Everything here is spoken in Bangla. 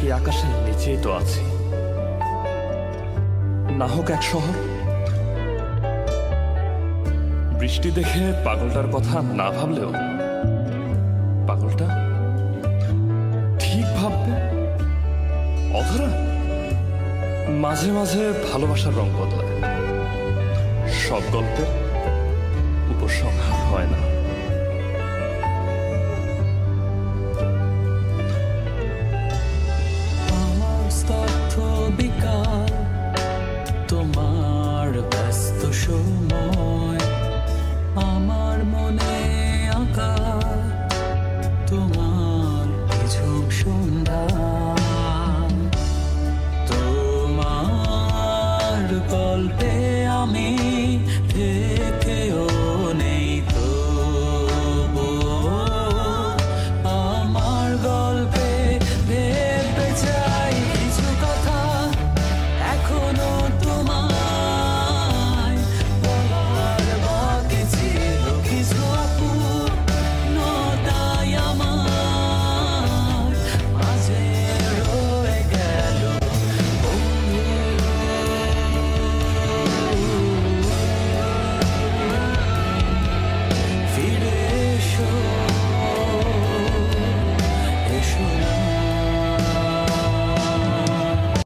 এই আকাশের নিচেই তো আছি, না হোক এক শহর। বৃষ্টি দেখে পাগলটার কথা না ভাবলেও পাগলটা ঠিক ভাববে। অধরা মাঝে মাঝে ভালোবাসার রং বদলায়, সব গল্পের উপসংহার হয় না। আমার স্তব্ধ বিকাল, তোমার ব্যস্ত সময়, আমার